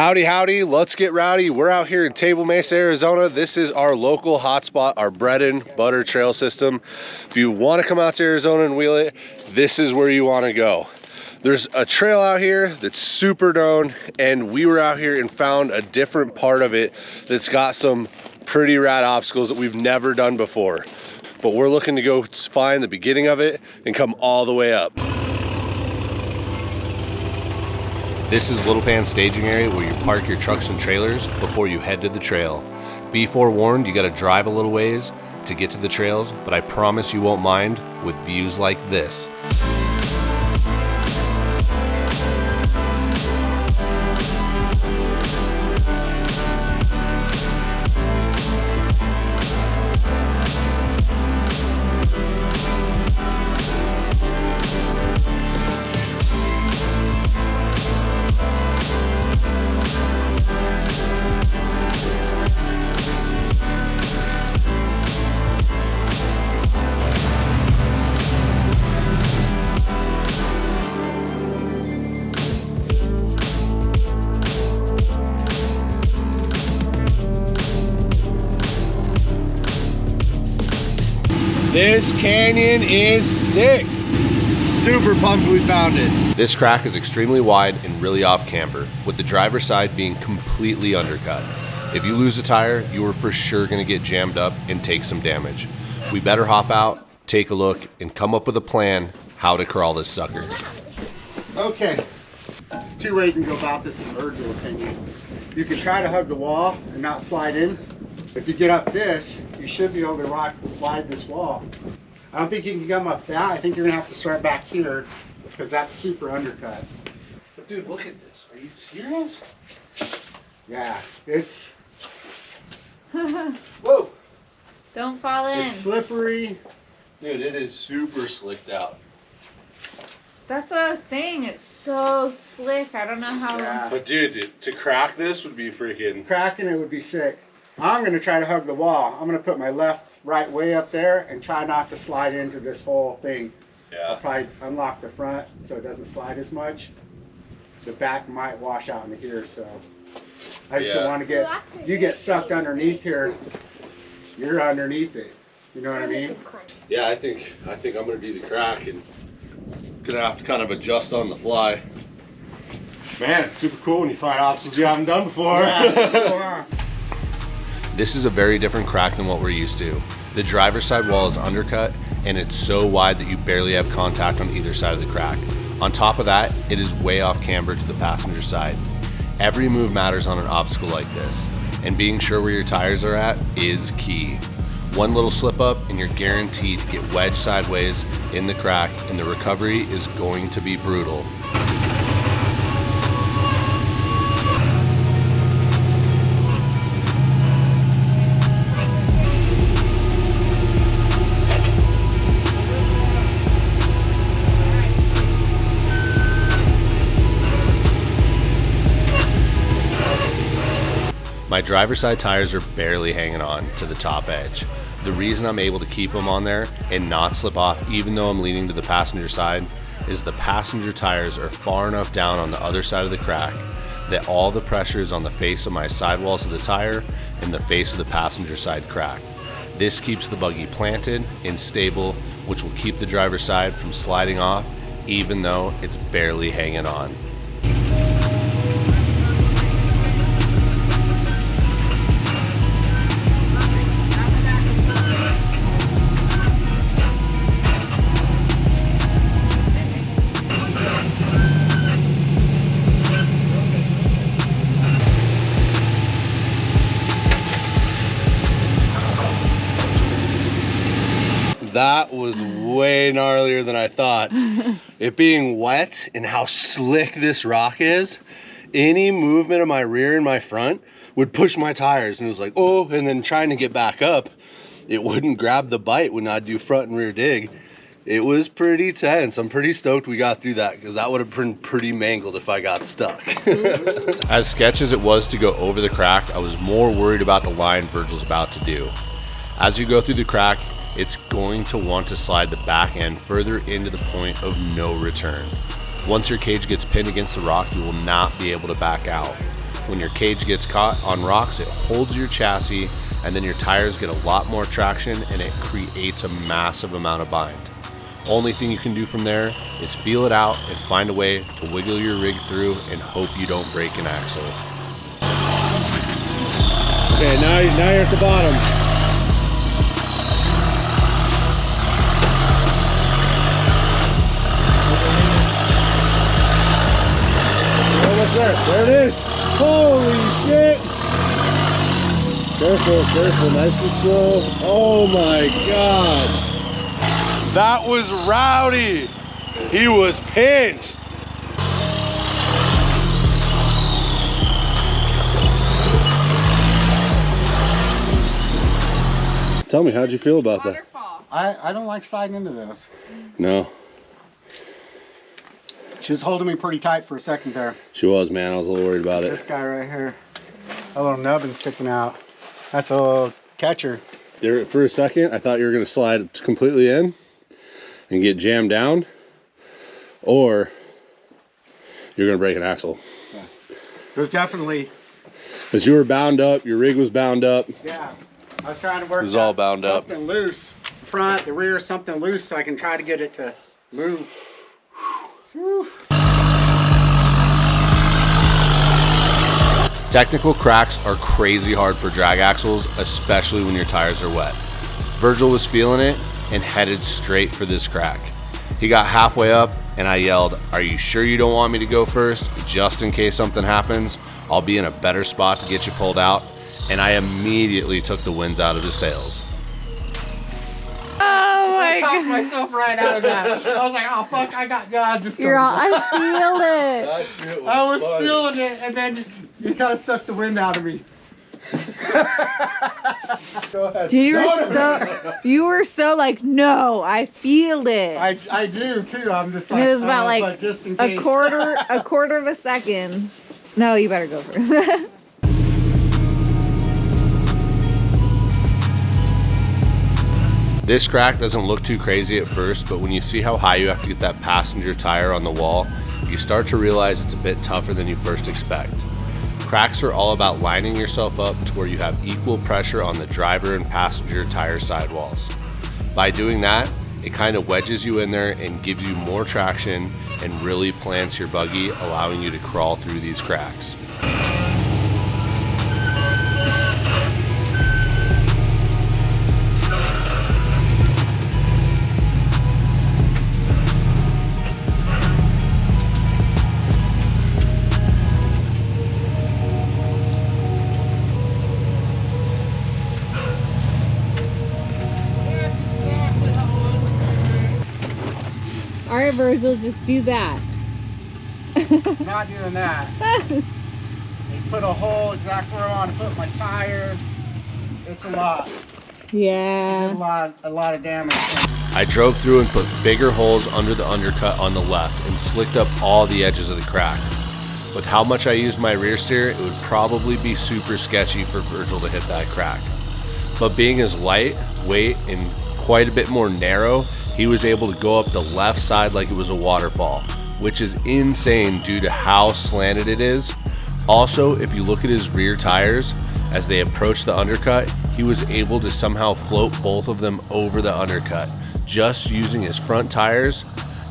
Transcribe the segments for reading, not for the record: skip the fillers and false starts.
Howdy, howdy, let's get rowdy. We're out here in Table Mesa, Arizona. This is our local hotspot, our bread and butter trail system. If you want to come out to Arizona and wheel it, this is where you want to go. There's a trail out here that's super known, and we were out here and found a different part of it that's got some pretty rad obstacles that we've never done before. But we're looking to go find the beginning of it and come all the way up. This is Little Pan staging area where you park your trucks and trailers before you head to the trail. Be forewarned, you gotta drive a little ways to get to the trails, but I promise you won't mind with views like this. This canyon is sick. Super pumped we found it. This crack is extremely wide and really off camber, with the driver's side being completely undercut. If you lose a tire, you are for sure gonna get jammed up and take some damage. We better hop out, take a look, and come up with a plan how to crawl this sucker. Okay, two ways you can go about this in Virgil opinion. You can try to hug the wall and not slide in. If you get up this, you should be able to slide this wall. I don't think you can come up that. I think you're gonna have to start back here because that's super undercut. But dude, look at this. Are you serious? Yeah, it's... Whoa! Don't fall in. It's slippery. Dude, it is super slicked out. That's what I was saying. It's so slick. I don't know how. Yeah. But dude, to crack this would be freaking... Cracking it would be sick. I'm gonna try to hug the wall. I'm gonna put my left, right way up there and try not to slide into this whole thing. Yeah. I'll probably unlock the front so it doesn't slide as much. The back might wash out into here, so I just don't want to get, you get sucked underneath here, you're underneath it. You know what I mean? Yeah, I think I'm gonna do the crack and gonna have to kind of adjust on the fly. Man, it's super cool when you find obstacles you haven't done before. Yeah. This is a very different crack than what we're used to. The driver's side wall is undercut and it's so wide that you barely have contact on either side of the crack. On top of that, it is way off camber to the passenger side. Every move matters on an obstacle like this, and being sure where your tires are at is key. One little slip up and you're guaranteed to get wedged sideways in the crack, and the recovery is going to be brutal. My driver's side tires are barely hanging on to the top edge. The reason I'm able to keep them on there and not slip off even though I'm leaning to the passenger side is the passenger tires are far enough down on the other side of the crack that all the pressure is on the face of my sidewalls of the tire and the face of the passenger side crack. This keeps the buggy planted and stable, which will keep the driver's side from sliding off even though it's barely hanging on. That was way gnarlier than I thought. It being wet and how slick this rock is, any movement of my rear and my front would push my tires, and it was like, oh, and then trying to get back up, it wouldn't grab the bite when I'd do front and rear dig. It was pretty tense. I'm pretty stoked we got through that because that would have been pretty mangled if I got stuck. As sketch as it was to go over the crack, I was more worried about the line Virgil's about to do. As you go through the crack, it's going to want to slide the back end further into the point of no return. Once your cage gets pinned against the rock, you will not be able to back out. when your cage gets caught on rocks, it holds your chassis, and then your tires get a lot more traction and it creates a massive amount of bind. Only thing you can do from there is feel it out and find a way to wiggle your rig through and hope you don't break an axle. Okay, now you're at the bottom. Almost there. There it is. Holy shit. Careful, careful, nice and slow. Oh my God. That was rowdy. He was pinched. Tell me, how'd you feel about that? I don't like sliding into those. No. She was holding me pretty tight for a second there. She was, man. I was a little worried about This it. guy right here, a little nubbin sticking out. That's a little catcher. There, for a second, I thought you were going to slide completely in and get jammed down, or you're going to break an axle. Yeah. It was definitely. Because you were bound up, your rig was bound up. Yeah. I was trying to work. It was all bound up. Something loose. The front, the rear, something loose, so I can try to get it to move. Whew. Technical cracks are crazy hard for drag axles, especially when your tires are wet. Virgil was feeling it and headed straight for this crack. He got halfway up and I yelled, "Are you sure you don't want me to go first? Just in case something happens, I'll be in a better spot to get you pulled out." And I immediately took the winds out of his sails. Oh my I talked God. myself right out of that. I was like, oh fuck, I got God. Just You're all, I feel it. I was feeling it, and then you kind of sucked the wind out of me. Go ahead. You were so like, no, I feel it. I do too. I'm just like, And it was about like but just in a case. quarter of a second. No, you better go first. This crack doesn't look too crazy at first, but when you see how high you have to get that passenger tire on the wall, you start to realize it's a bit tougher than you first expect. Cracks are all about lining yourself up to where you have equal pressure on the driver and passenger tire sidewalls. By doing that, it kind of wedges you in there and gives you more traction and really plants your buggy, allowing you to crawl through these cracks. All right, Virgil, just do that. Not doing that. They put a hole exactly where I want to put my tire. It's a lot. Yeah. A lot of damage. I drove through and put bigger holes under the undercut on the left and slicked up all the edges of the crack. With how much I used my rear steer, it would probably be super sketchy for Virgil to hit that crack. But being as lightweight and quite a bit more narrow, he was able to go up the left side like it was a waterfall, which is insane due to how slanted it is. Also, if you look at his rear tires, as they approached the undercut, he was able to somehow float both of them over the undercut. Just using his front tires,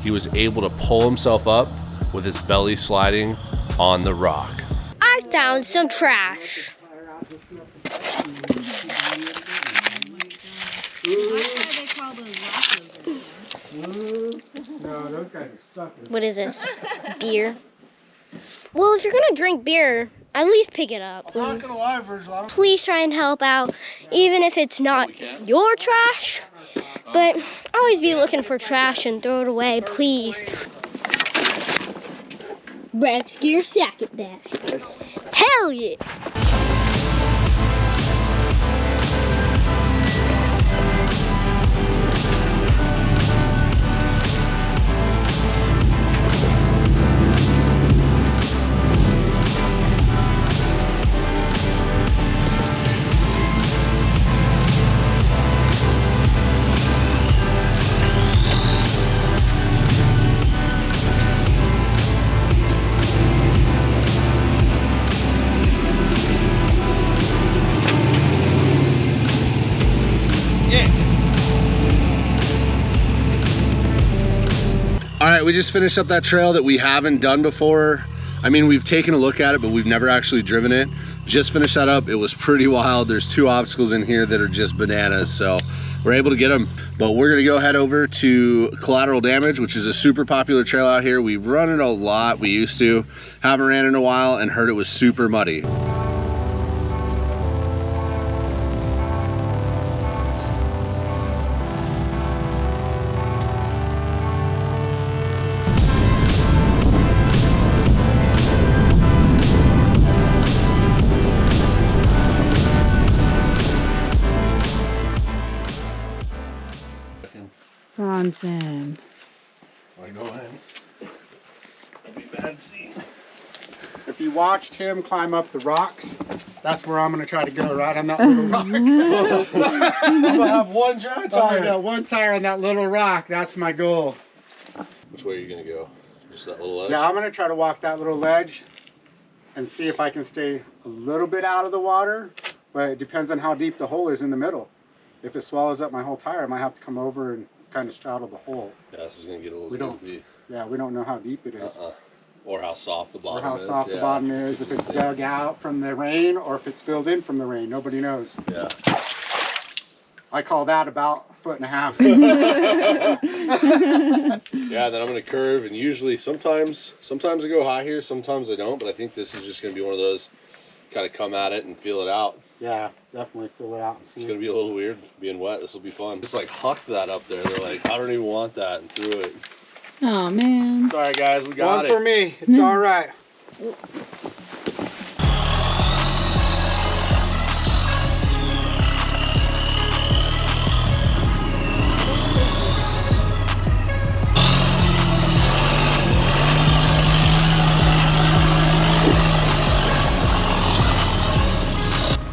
he was able to pull himself up with his belly sliding on the rock. I found some trash. No, those guys are suckers. What is this? Beer? Well, if you're gonna drink beer, at least pick it up. I'm not gonna lie, Virgil. Please try and help out, even if it's not your trash. But always be looking for trash and throw it away, please. Rex Gear Sack it back. Hell yeah! right, we just finished up that trail that we haven't done before. I mean, we've taken a look at it, but we've never actually driven it. Just finished that up. It was pretty wild. There's 2 obstacles in here that are just bananas, so we're able to get them. But we're gonna go head over to Collateral Damage, which is a super popular trail out here. We run it a lot, we used to. Haven't ran in a while and heard it was super muddy. Bronson. I go ahead. That'd be bad scene. If you watched him climb up the rocks, that's where I'm going to try to go, right on that little rock. I'm gonna have 1 giant tire. I got 1 tire on that little rock. That's my goal. Which way are you gonna go? Just that little ledge? Yeah, I'm going to try to walk that little ledge and see if I can stay a little bit out of the water, but it depends on how deep the hole is in the middle. If it swallows up my whole tire, I might have to come over and kind of straddle the hole. Yeah, this is gonna get a little goofy. Yeah, we don't know how deep it is. Or how soft the bottom is. Or how soft the bottom is, if it's dug out from the rain or if it's filled in from the rain. Nobody knows. Yeah. I call that about 1.5 feet. Yeah, then I'm gonna curve, and usually sometimes I go high here, sometimes I don't, but I think this is just gonna be one of those kind of come at it and feel it out. Yeah, definitely fill it out and see. It's gonna be a little weird being wet. This will be fun. Just like hucked that up there. They're like, I don't even want that, and threw it. Oh man. Sorry guys, we got One for me. It's all right.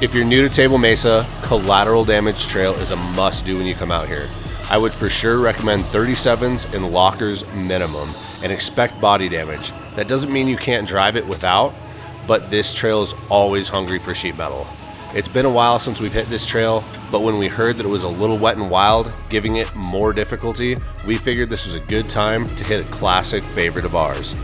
If you're new to Table Mesa, Collateral Damage Trail is a must-do when you come out here. I would for sure recommend 37s and lockers minimum and expect body damage. That doesn't mean you can't drive it without, but this trail is always hungry for sheet metal. It's been a while since we've hit this trail, but when we heard that it was a little wet and wild, giving it more difficulty, we figured this was a good time to hit a classic favorite of ours.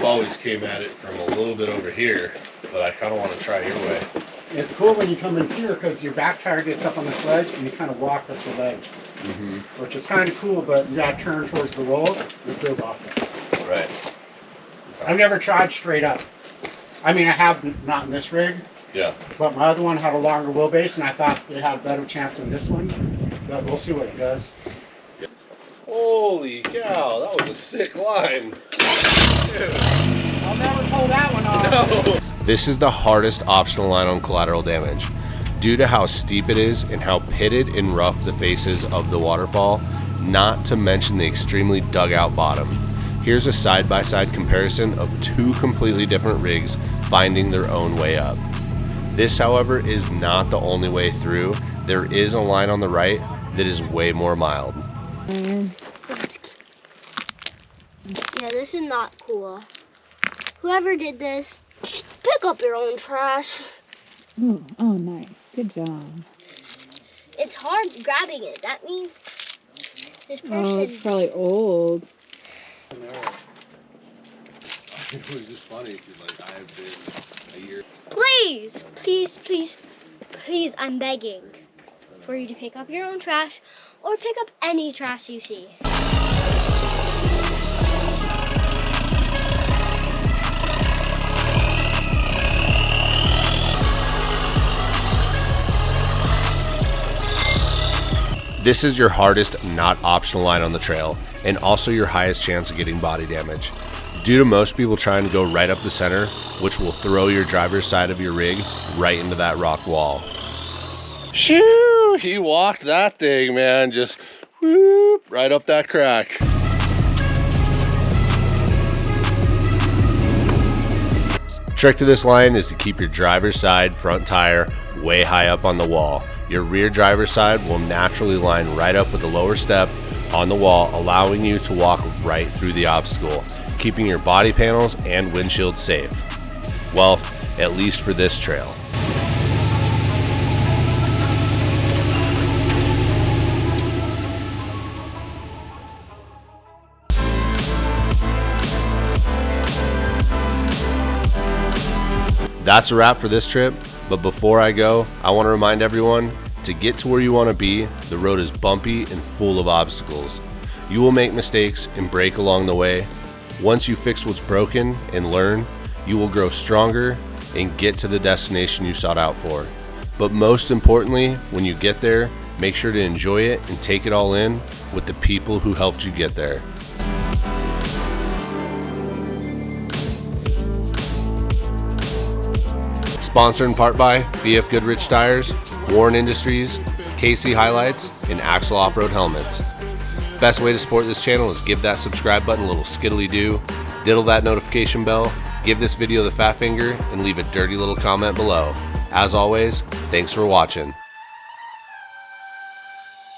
Always came at it from a little bit over here, but I kind of want to try your way. It's cool when you come in here because your back tire gets up on the sledge and you kind of walk up the ledge, which is kind of cool, but you got to turn towards the roll. It feels awful. Right. I've never tried straight up. I mean, I have not in this rig. Yeah. But my other one had a longer wheelbase, and I thought it had a better chance than this one. But we'll see what it does. Holy cow, that was a sick line. I'll never pull that one off. No. This is the hardest optional line on Collateral Damage. Due to how steep it is and how pitted and rough the face is of the waterfall, not to mention the extremely dug out bottom. Here's a side-by-side comparison of 2 completely different rigs finding their own way up. This, however, is not the only way through. There is a line on the right that is way more mild. Yeah, this is not cool. Whoever did this, pick up your own trash. Ooh, oh, nice. Good job. It's hard grabbing it. That means this person... Oh, it's probably old. It was just funny because like I have been a year. Please, please, please, please, I'm begging for you to pick up your own trash or pick up any trash you see. This is your hardest, not optional line on the trail, and also your highest chance of getting body damage. Due to most people trying to go right up the center, which will throw your driver's side of your rig right into that rock wall. Shoo! He walked that thing, man. Just whoop, right up that crack. Trick to this line is to keep your driver's side front tire way high up on the wall. Your rear driver's side will naturally line right up with the lower step on the wall, allowing you to walk right through the obstacle, keeping your body panels and windshield safe. Well, at least for this trail. That's a wrap for this trip, but before I go, I want to remind everyone, to get to where you want to be, the road is bumpy and full of obstacles. You will make mistakes and break along the way. Once you fix what's broken and learn, you will grow stronger and get to the destination you sought out for. But most importantly, when you get there, make sure to enjoy it and take it all in with the people who helped you get there. Sponsored in part by BF Goodrich Tires, Warren Industries, KC Highlights, and Axle Off-Road Helmets. Best way to support this channel is give that subscribe button a little skiddly-do, diddle that notification bell, give this video the fat finger, and leave a dirty little comment below. As always, thanks for watching.